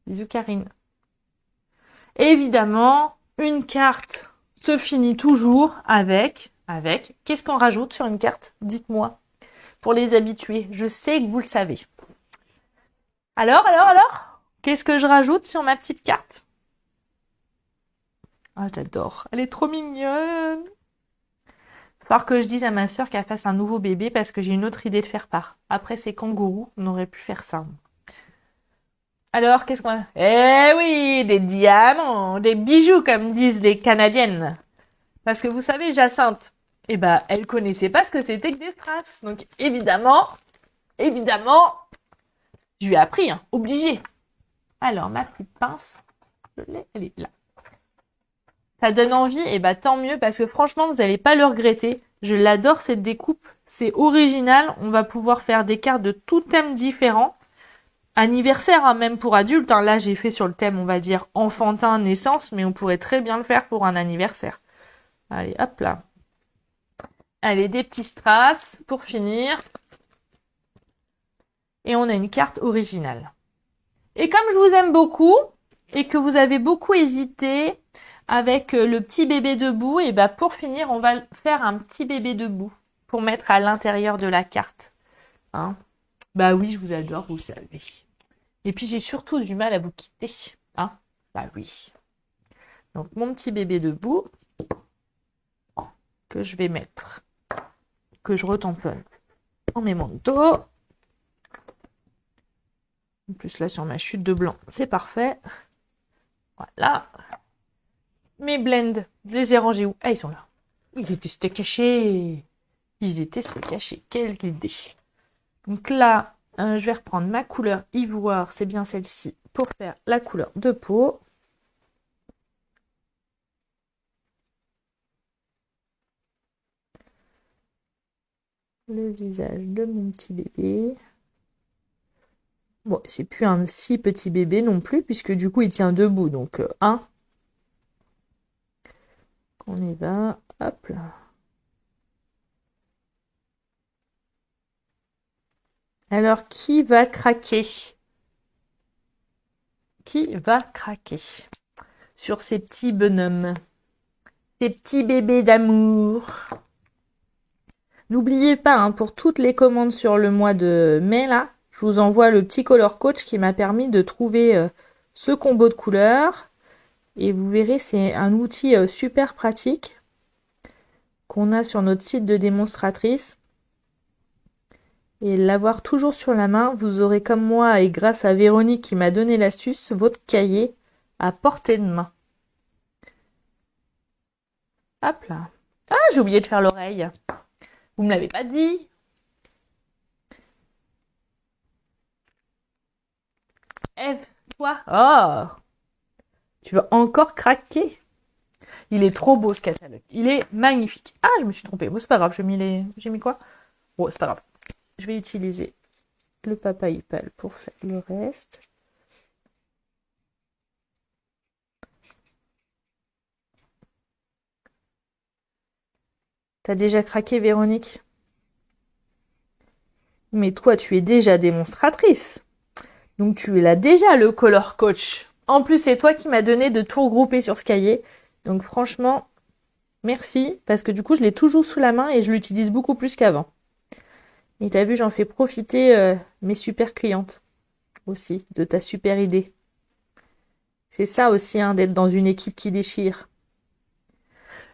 Bisous, Karine. Évidemment, une carte se finit toujours avec. Qu'est-ce qu'on rajoute sur une carte? Dites-moi. Pour les habitués, je sais que vous le savez. Alors? Qu'est-ce que je rajoute sur ma petite carte? Ah, j'adore. Elle est trop mignonne. Il va falloir que je dise à ma soeur qu'elle fasse un nouveau bébé parce que j'ai une autre idée de faire part. Après, c'est kangourou, on aurait pu faire ça. Alors, qu'est-ce qu'on a? Eh oui, des diamants, des bijoux, comme disent les Canadiennes. Parce que vous savez, Jacinthe, eh ben, elle connaissait pas ce que c'était que des strass. Donc, évidemment, je lui ai appris, hein, obligé. Alors, ma petite pince, je l'ai, elle est là. Ça donne envie, et bah tant mieux, parce que franchement, vous n'allez pas le regretter. Je l'adore cette découpe, c'est original. On va pouvoir faire des cartes de tout thème différents. Anniversaire, hein, même pour adultes. Hein. Là, j'ai fait sur le thème, on va dire, enfantin, naissance, mais on pourrait très bien le faire pour un anniversaire. Allez, hop là. Allez, des petits strass pour finir. Et on a une carte originale. Et comme je vous aime beaucoup, et que vous avez beaucoup hésité avec le petit bébé debout, et bah pour finir, on va faire un petit bébé debout pour mettre à l'intérieur de la carte. Hein, bah oui, je vous adore, vous le savez. Et puis j'ai surtout du mal à vous quitter. Hein, bah oui. Donc mon petit bébé debout que je vais mettre, que je retamponne en mes manteaux. En plus là sur ma chute de blanc, c'est parfait. Voilà. Mes blends, je les ai rangés où? Ah, ils sont là. Ils étaient cachés. Quelle idée. Donc là, je vais reprendre ma couleur ivoire, c'est bien celle-ci, pour faire la couleur de peau. Le visage de mon petit bébé. Bon, c'est plus un si petit bébé non plus, puisque du coup, il tient debout. Donc, on y va. Hop là. Alors, qui va craquer? Qui va craquer sur ces petits bonhommes? Ces petits bébés d'amour. N'oubliez pas, hein, pour toutes les commandes sur le mois de mai, là, je vous envoie le petit Color Coach qui m'a permis de trouver ce combo de couleurs. Et vous verrez, c'est un outil super pratique qu'on a sur notre site de démonstratrice. Et l'avoir toujours sur la main, vous aurez comme moi, et grâce à Véronique qui m'a donné l'astuce, votre cahier à portée de main. Hop là. Ah, j'ai oublié de faire l'oreille. Vous me l'avez pas dit. Eve, toi. Oh, tu vas encore craquer. Il est trop beau ce catalogue. Il est magnifique. Ah, je me suis trompée. Bon, c'est pas grave. J'ai mis quoi? Bon, c'est pas grave. Je vais utiliser le papa Ipal pour faire le reste. T'as déjà craqué, Véronique? Mais toi, tu es déjà démonstratrice. Donc tu l'as déjà, le Color Coach. En plus, c'est toi qui m'as donné de tout regrouper sur ce cahier. Donc franchement, merci. Parce que du coup, je l'ai toujours sous la main et je l'utilise beaucoup plus qu'avant. Et t'as vu, j'en fais profiter mes super clientes aussi de ta super idée. C'est ça aussi, hein, d'être dans une équipe qui déchire.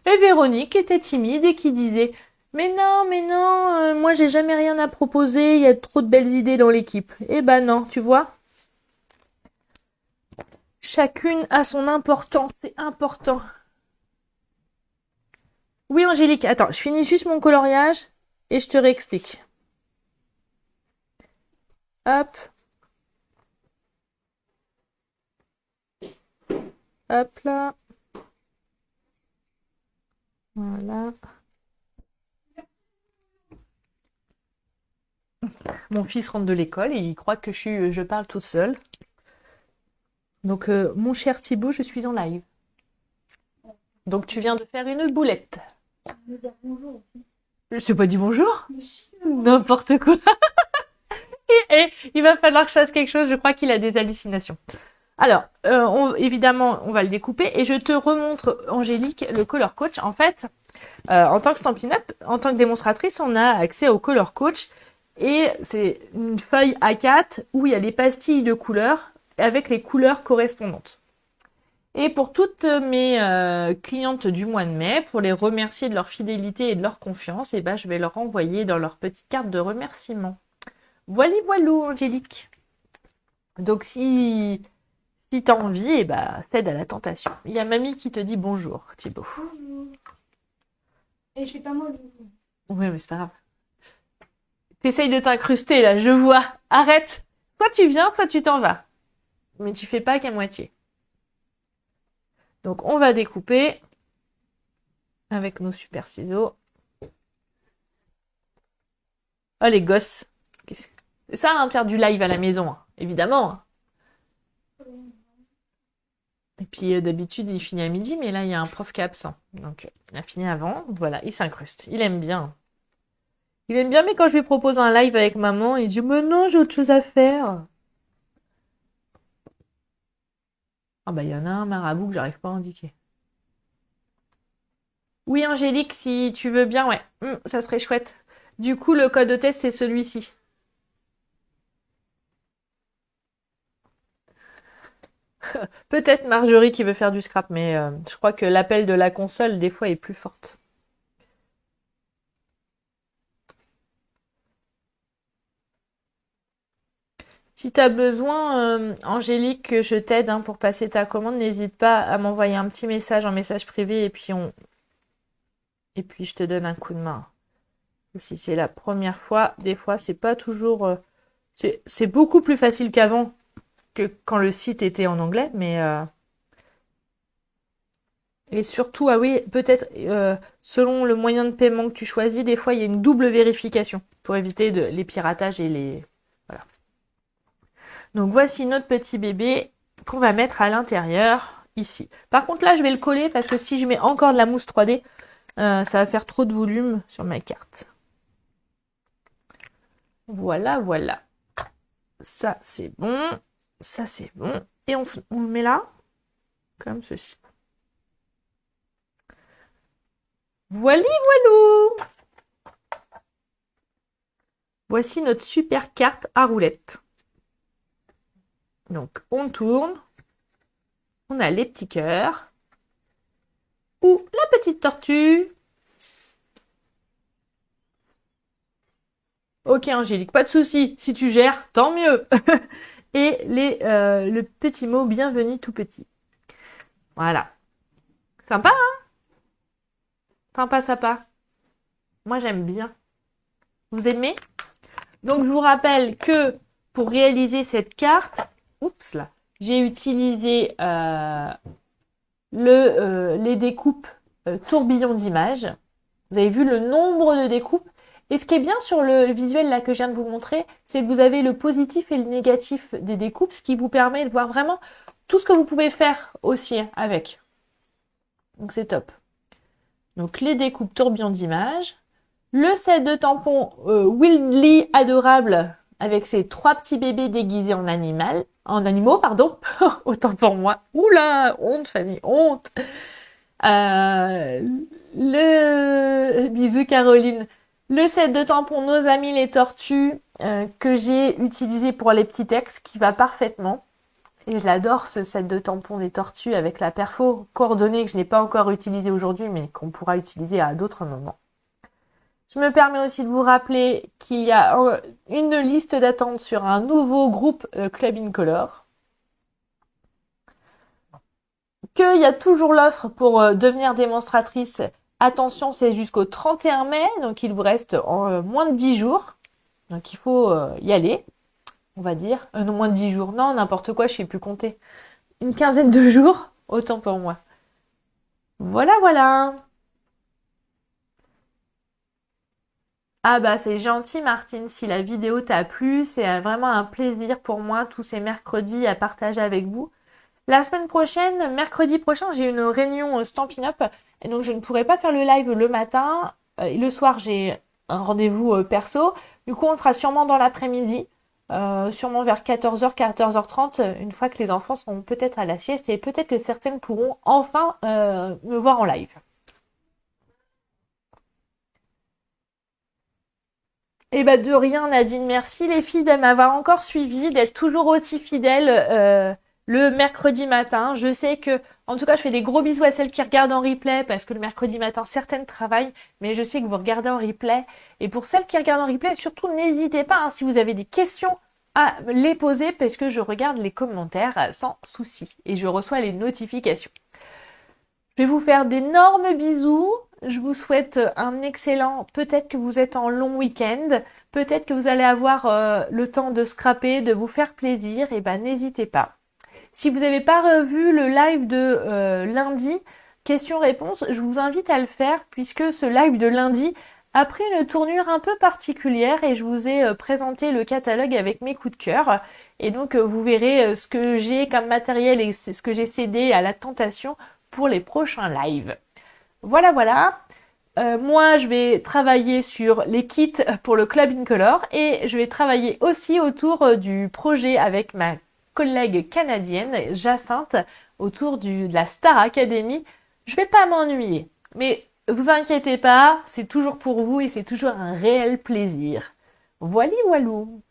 Et Véronique était timide et qui disait mais non, moi j'ai jamais rien à proposer, il y a trop de belles idées dans l'équipe. Eh ben non, tu vois. Chacune a son importance, c'est important. Oui, Angélique, attends, je finis juste mon coloriage et je te réexplique. Hop. Hop là. Voilà. Mon fils rentre de l'école et il croit que je parle toute seule. Donc, mon cher Thibaut, je suis en live. Donc, tu viens de faire une boulette. Me dire bonjour aussi. Je t'ai pas dit bonjour? Mais si, N'importe quoi. Et il va falloir que je fasse quelque chose. Je crois qu'il a des hallucinations. Alors, évidemment, on va le découper. Et je te remontre, Angélique, le Color Coach. En fait, en tant que Stampin' Up, en tant que démonstratrice, on a accès au Color Coach. Et c'est une feuille A4 où il y a les pastilles de couleurs avec les couleurs correspondantes. Et pour toutes mes clientes du mois de mai, pour les remercier de leur fidélité et de leur confiance, eh ben, je vais leur envoyer dans leur petite carte de remerciement. Voilà, voilou, Angélique. Donc, si t'as envie, eh ben, cède à la tentation. Il y a mamie qui te dit bonjour, Thibaut. bonjour. Et c'est pas moi le coup. Oui, mais c'est pas grave. T'essayes de t'incruster, là, je vois. Arrête. Soit tu viens, soit tu t'en vas. Mais tu fais pas qu'à moitié. Donc, on va découper avec nos super ciseaux. Oh, les gosses. C'est ça, hein, faire du live à la maison, hein, évidemment. Et puis, d'habitude, il finit à midi, mais là, il y a un prof qui est absent. Donc, il a fini avant. Voilà, il s'incruste. Il aime bien. Il aime bien, mais quand je lui propose un live avec maman, il dit « Mais non, j'ai autre chose à faire. » Ah bah, il y en a un marabout que j'arrive pas à indiquer. Oui, Angélique, si tu veux bien, ouais. Ça serait chouette. Du coup, le code de test, c'est celui-ci. Peut-être Marjorie qui veut faire du scrap, mais je crois que l'appel de la console, des fois, est plus forte. Si tu as besoin, Angélique, que je t'aide hein, pour passer ta commande, n'hésite pas à m'envoyer un petit message en message privé et puis je te donne un coup de main. Si c'est la première fois, des fois, c'est pas toujours. C'est beaucoup plus facile qu'avant, que quand le site était en anglais, mais. Et surtout, ah oui, peut-être selon le moyen de paiement que tu choisis, des fois il y a une double vérification pour éviter les piratages et les. Voilà. Donc voici notre petit bébé qu'on va mettre à l'intérieur ici. Par contre là, je vais le coller parce que si je mets encore de la mousse 3D, ça va faire trop de volume sur ma carte. Voilà, voilà. Ça, c'est bon. Ça, c'est bon. Et on le met là, comme ceci. Voilà, voilou. Voici notre super carte à roulettes. Donc, on tourne. On a les petits cœurs. Ou la petite tortue. Ok, Angélique, pas de souci. Si tu gères, tant mieux. Et le petit mot bienvenue tout petit. Voilà. Sympa, hein? Sympa, sympa. Moi, j'aime bien. Vous aimez? Donc, je vous rappelle que pour réaliser cette carte, oups là, j'ai utilisé les découpes tourbillon d'images. Vous avez vu le nombre de découpes. Et ce qui est bien sur le visuel là que je viens de vous montrer, c'est que vous avez le positif et le négatif des découpes, ce qui vous permet de voir vraiment tout ce que vous pouvez faire aussi avec. Donc c'est top. Donc les découpes tourbillon d'images. Le set de tampons Willy adorable avec ses 3 petits bébés déguisés en animaux, pardon. Autant pour moi. Oula, honte Fanny, honte. Le bisous Caroline. Le set de tampons Nos Amis les Tortues que j'ai utilisé pour les petits textes qui va parfaitement. Et je l'adore ce set de tampons des tortues avec la perfo coordonnée que je n'ai pas encore utilisé aujourd'hui mais qu'on pourra utiliser à d'autres moments. Je me permets aussi de vous rappeler qu'il y a une liste d'attente sur un nouveau groupe Club in Color. Qu'il y a toujours l'offre pour devenir démonstratrice. Attention, c'est jusqu'au 31 mai, donc il vous reste moins de 10 jours. Donc il faut y aller, on va dire. Non, moins de 10 jours. Non, n'importe quoi, je ne sais plus compter. Une quinzaine de jours, autant pour moi. Voilà, voilà. Ah bah c'est gentil Martine, si la vidéo t'a plu, c'est vraiment un plaisir pour moi tous ces mercredis à partager avec vous. La semaine prochaine, mercredi prochain, j'ai une réunion Stampin' Up et donc je ne pourrai pas faire le live le matin. Et le soir, j'ai un rendez-vous perso. Du coup, on le fera sûrement dans l'après-midi, sûrement vers 14h, 14h30, une fois que les enfants seront peut-être à la sieste et peut-être que certaines pourront enfin me voir en live. Eh ben de rien Nadine, merci les filles de m'avoir encore suivi, d'être toujours aussi fidèles le mercredi matin. Je sais que, en tout cas, je fais des gros bisous à celles qui regardent en replay parce que le mercredi matin, certaines travaillent, mais je sais que vous regardez en replay. Et pour celles qui regardent en replay, surtout n'hésitez pas hein, si vous avez des questions à les poser parce que je regarde les commentaires sans souci et je reçois les notifications. Je vais vous faire d'énormes bisous. Je vous souhaite un excellent, peut-être que vous êtes en long week-end, peut-être que vous allez avoir le temps de scraper, de vous faire plaisir, et ben n'hésitez pas. Si vous n'avez pas revu le live de lundi, question-réponse, je vous invite à le faire puisque ce live de lundi a pris une tournure un peu particulière et je vous ai présenté le catalogue avec mes coups de cœur. Et donc vous verrez ce que j'ai comme matériel et ce que j'ai cédé à la tentation pour les prochains lives. Voilà, voilà. Moi, je vais travailler sur les kits pour le Club Incolore et je vais travailler aussi autour du projet avec ma collègue canadienne Jacinthe autour de la Star Academy. Je vais pas m'ennuyer, mais vous inquiétez pas, c'est toujours pour vous et c'est toujours un réel plaisir. Voilà, voilou.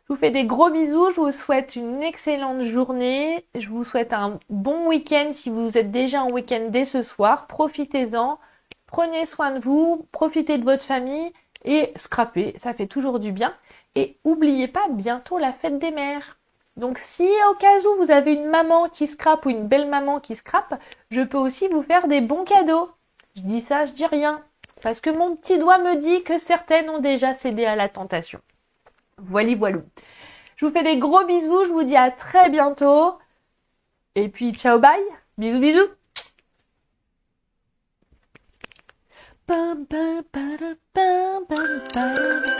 Je vous fais des gros bisous, je vous souhaite une excellente journée, je vous souhaite un bon week-end si vous êtes déjà en week-end dès ce soir, profitez-en, prenez soin de vous, profitez de votre famille et scrapez, ça fait toujours du bien. Et n'oubliez pas, bientôt la fête des mères. Donc si au cas où vous avez une maman qui scrape ou une belle maman qui scrape, je peux aussi vous faire des bons cadeaux. Je dis ça, je dis rien. Parce que mon petit doigt me dit que certaines ont déjà cédé à la tentation. Voili voilou. Je vous fais des gros bisous, je vous dis à très bientôt. Et puis ciao bye. Bisous bisous. Pam, pam, pam, pam, pam, pam.